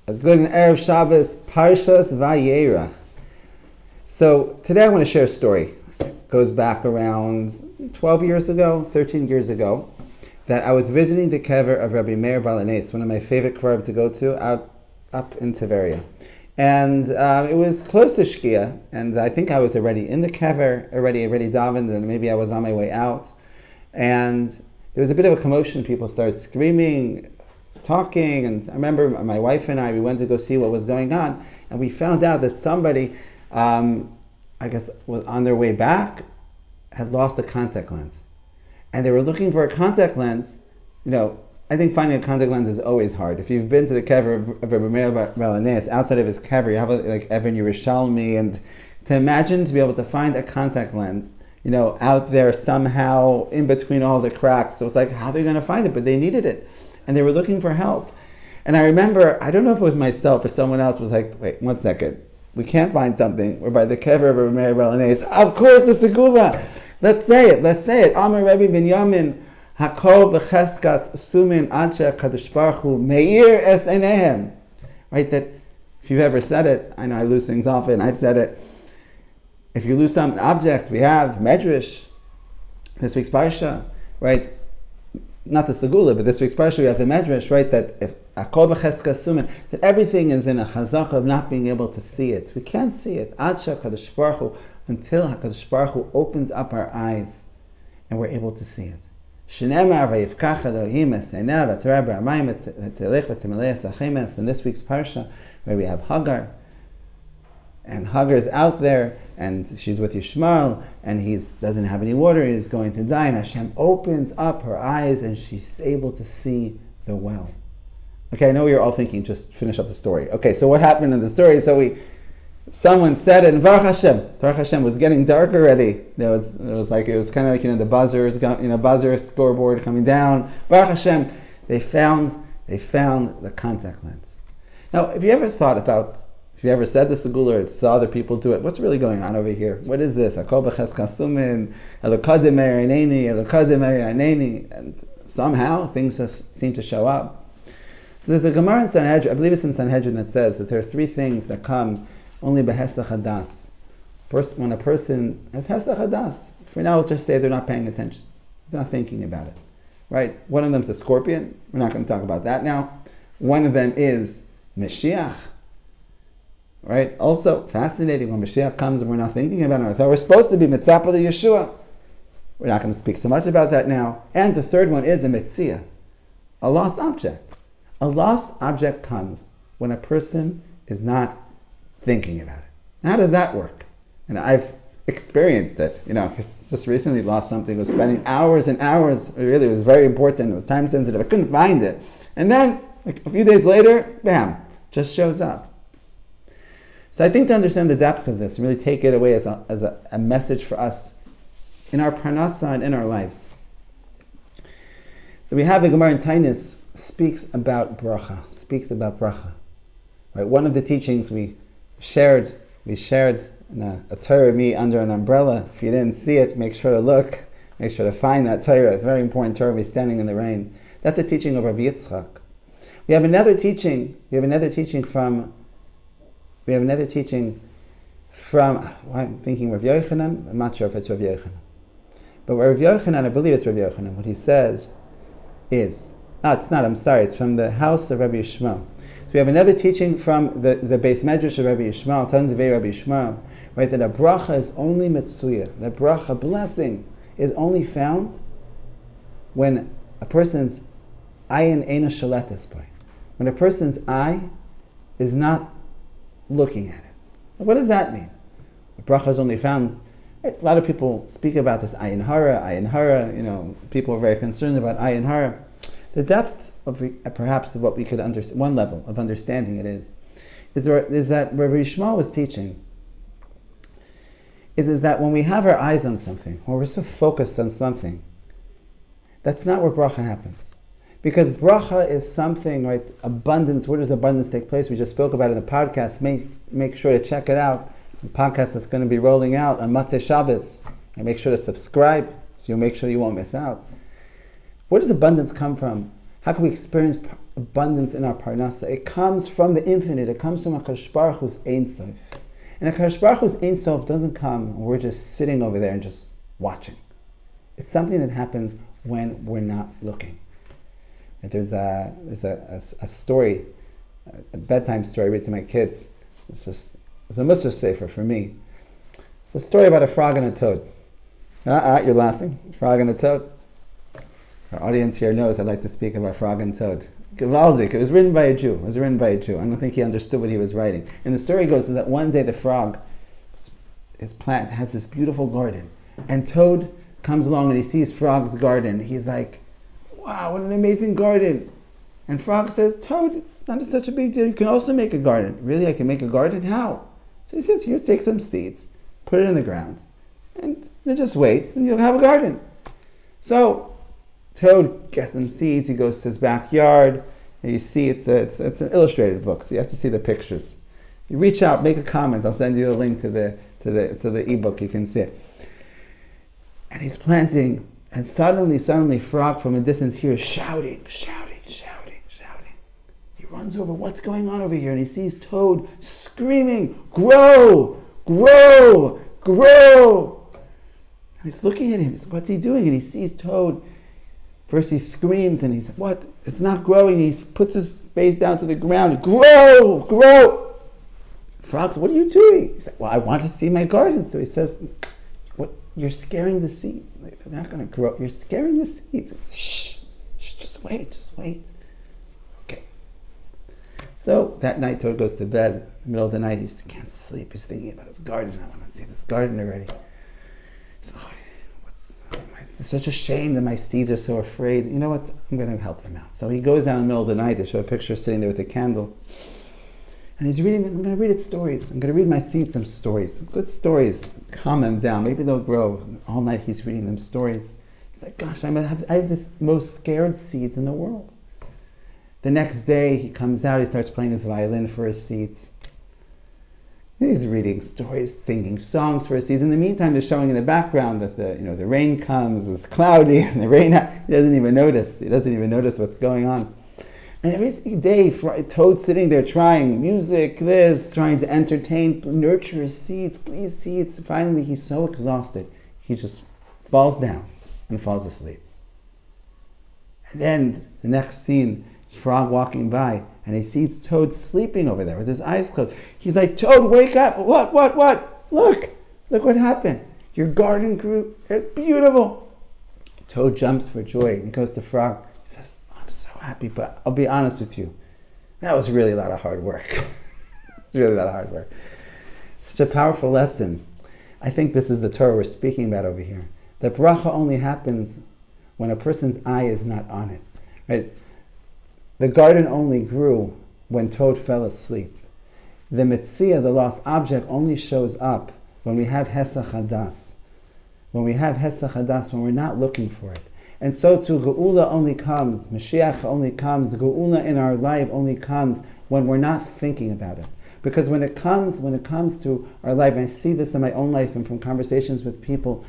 A good Erev Shabbos, Parshas Vayera. So today I want to share a story. It goes back around 12 years ago, 13 years ago, that I was visiting the kever of Rabbi 𝗟𝗓𝗦𝗦𝗧, one of my favorite keverim to go to, up in Vayera. And it was close to Shkia, and I think I was already in the kever, already davened, and maybe I was on my way out. And there was a bit of a commotion. People started screaming, talking, and I remember my wife and we went to go see what was going on, and we found out that somebody, I guess, was on their way back, had lost a contact lens. And they were looking for a contact lens. You know, I think finding a contact lens is always hard. If you've been to the kever of Rabbi 𝗟𝗓𝗦𝗧, outside of his kever, you have like Evan Yerushalmi, and to imagine to be able to find a contact lens, you know, out there somehow in between all the cracks. So it's like, how are they going to find it? But they needed it. And they were looking for help. And I remember, I don't know if it was myself or someone else was like, wait, 1 second. We can't find something. We're by the kever of Rabbi 𝗟𝗓𝗦𝗧. Of course, the segula. Let's say it. Amar Rabbi Binyamin, 𝗟𝗘𝗧'𝗦 𝗟𝗘𝗧'𝗦𝗧 𝗪𝗟. Right, that if you've ever said it, I know I lose things often, I've said it. If you lose some object, we have Medrash, this week's Parsha, right? Not the Segula, but this week's Parsha, we have the Medrash, right? That if that everything is in a chazaka of not being able to see it. We can't see it. Until HaKadosh Baruch Hu opens up our eyes and we're able to see it. In this week's Parsha, where we have Hagar, and Hagar's out there, and she's with Yishmael, and he doesn't have any water, he's going to die, and Hashem opens up her eyes, and she's able to see the well. Okay, I know you're all thinking, just finish up the story. Okay, so what happened in the story? Someone said it, and Baruch Hashem was getting dark already. It was kind of like, the buzzers, buzzer scoreboard coming down. Baruch Hashem, they found the contact lens. Now, if you ever said the segula or saw other people do it, what's really going on over here? What is this? And somehow things just seem to show up. So there's a Gemara in Sanhedrin, I believe it's in Sanhedrin, that says that there are 3 things that come only behesach hadas. First, when a person has hesach hadas, for now we'll just say they're not paying attention. They're not thinking about it. Right? One of them is a scorpion. We're not going to talk about that now. One of them is Mashiach. Right? Also, fascinating, when Mashiach comes and we're not thinking about it. I thought we're supposed to be mitzapa to Yeshua. We're not going to speak so much about that now. And the third one is a metzia, a lost object. A lost object comes when a person is not thinking about it. How does that work? And I've experienced it. Just recently lost something. I was spending hours and hours. Really, it was very important. It was time sensitive. I couldn't find it. And then, a few days later, bam, just shows up. So I think to understand the depth of this, really take it away as a message for us in our parnasa and in our lives. So we have a Gemara in Tainis speaks about bracha. Right? One of the teachings we shared in a Torah me under an umbrella. If you didn't see it, make sure to look. Make sure to find that Torah. Very important Torah. We're standing in the rain. That's a teaching of Rav Yitzchak. We have another teaching from. I'm thinking Rav Yochanan. I'm not sure if it's Rav Yochanan, but Rav Yochanan, I believe it's Rav Yochanan. What he says is, it's not. I'm sorry. It's from the house of Rabbi Yishmael. We have another teaching from the Beis Medrash of Rabbi Yishmael, Tzvi Rabbi Yishmael, right? That a bracha is only mitzuya. That bracha, blessing, is only found when a person's ayin eina shaletes by. When a person's eye is not looking at it. What does that mean? A bracha is only found. Right? A lot of people speak about this ayin hara. People are very concerned about ayin hara. The depth of perhaps of what we could understand, one level of understanding it is that Rabbi Yishmael was teaching is that when we have our eyes on something, when we're so focused on something, that's not where bracha happens. Because bracha is something, right? Abundance. Where does abundance take place? We just spoke about it in the podcast. Make sure to check it out. The podcast that's going to be rolling out on Motzei Shabbos. And make sure to subscribe so you'll make sure you won't miss out. Where does abundance come from? How can we experience abundance in our parnasa? It comes from the infinite. It comes from HaKadosh Baruch Hu's Ein Sof. And HaKadosh Baruch Hu's Ein Sof doesn't come when we're just sitting over there and just watching. It's something that happens when we're not looking. There's a story, a bedtime story I read to my kids. It's a Musar Sefer for me. It's a story about a frog and a toad. You're laughing. Frog and a toad. Our audience here knows I like to speak about frog and toad. Gewaldig. It was written by a Jew. I don't think he understood what he was writing. And the story goes that one day the frog, his plant has this beautiful garden. And Toad comes along and he sees Frog's garden. He's like, wow, what an amazing garden. And Frog says, Toad, it's not such a big deal. You can also make a garden. Really, I can make a garden? How? So he says, here, take some seeds, put it in the ground, and just wait, and you'll have a garden. So Toad gets some seeds. He goes to his backyard, and you see it's an illustrated book, so you have to see the pictures. You reach out, make a comment. I'll send you a link to the ebook. You can see it. And he's planting, and suddenly, Frog from a distance hears shouting. He runs over. What's going on over here? And he sees Toad screaming, "Grow, grow, grow!" And he's looking at him. What's he doing? And he sees Toad. First he screams and he says, what? It's not growing. He puts his face down to the ground. Grow! Grow! Frog says, what are you doing? He said, well, I want to see my garden. So he says, what? You're scaring the seeds. They're not going to grow. You're scaring the seeds. Shh. Just wait. Okay. So that night Toad goes to bed. In the middle of the night, he can't sleep. He's thinking about his garden. I want to see this garden already. So, it's such a shame that my seeds are so afraid. You know what? I'm going to help them out. So he goes down in the middle of the night. They show a picture sitting there with a candle. And he's reading, I'm going to read it stories. I'm going to read my seeds some stories. Good stories. Calm them down. Maybe they'll grow. All night he's reading them stories. He's like, gosh, I have this most scared seeds in the world. The next day he comes out. He starts playing his violin for his seeds. He's reading stories, singing songs for his seeds. In the meantime, they're showing in the background that the rain comes, it's cloudy, and the rain. He doesn't even notice. He doesn't even notice what's going on. And every day, Toad's sitting there trying music, trying to entertain, nurture his seeds, please seeds. Finally, he's so exhausted, he just falls down and falls asleep. And then the next scene, Frog walking by, and he sees Toad sleeping over there with his eyes closed. He's like, Toad, wake up! What? Look what happened. Your garden grew. It's beautiful. Toad jumps for joy, and he goes to Frog. He says, I'm so happy, but I'll be honest with you. That was really a lot of hard work. It's really a lot of hard work. Such a powerful lesson. I think this is the Torah we're speaking about over here. The bracha only happens when a person's eye is not on it. Right? The garden only grew when Toad fell asleep. The Metzia, the lost object, only shows up when we have Hesach Hadas. When we have Hesach Hadas, when we're not looking for it. And so too, Geula only comes, Mashiach only comes, Geula in our life only comes when we're not thinking about it. Because when it comes to our life, and I see this in my own life and from conversations with people,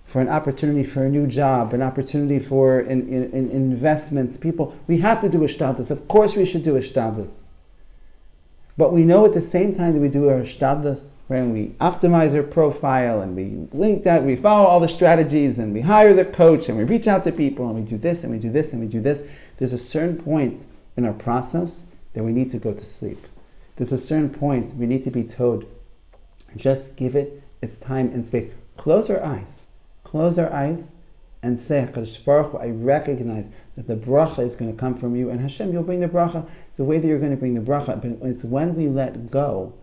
for an opportunity for a new job, an opportunity for in investments, people, we have to do Ishtadlus. Of course we should do Ishtadlus. But we know at the same time that we do our Ishtadlus, when we optimize our profile and we link that, we follow all the strategies and we hire the coach and we reach out to people and we do this and we do this and we do this, there's a certain point in our process that we need to go to sleep. There's a certain point we need to be told, just give it its time and space. Close our eyes and say, HaKadosh Baruch Hu, I recognize that the bracha is going to come from you, and Hashem, you'll bring the bracha the way that you're going to bring the bracha. But it's when we let go,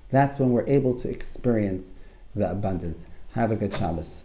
that's when we're able to experience the abundance. Have a good Shabbos.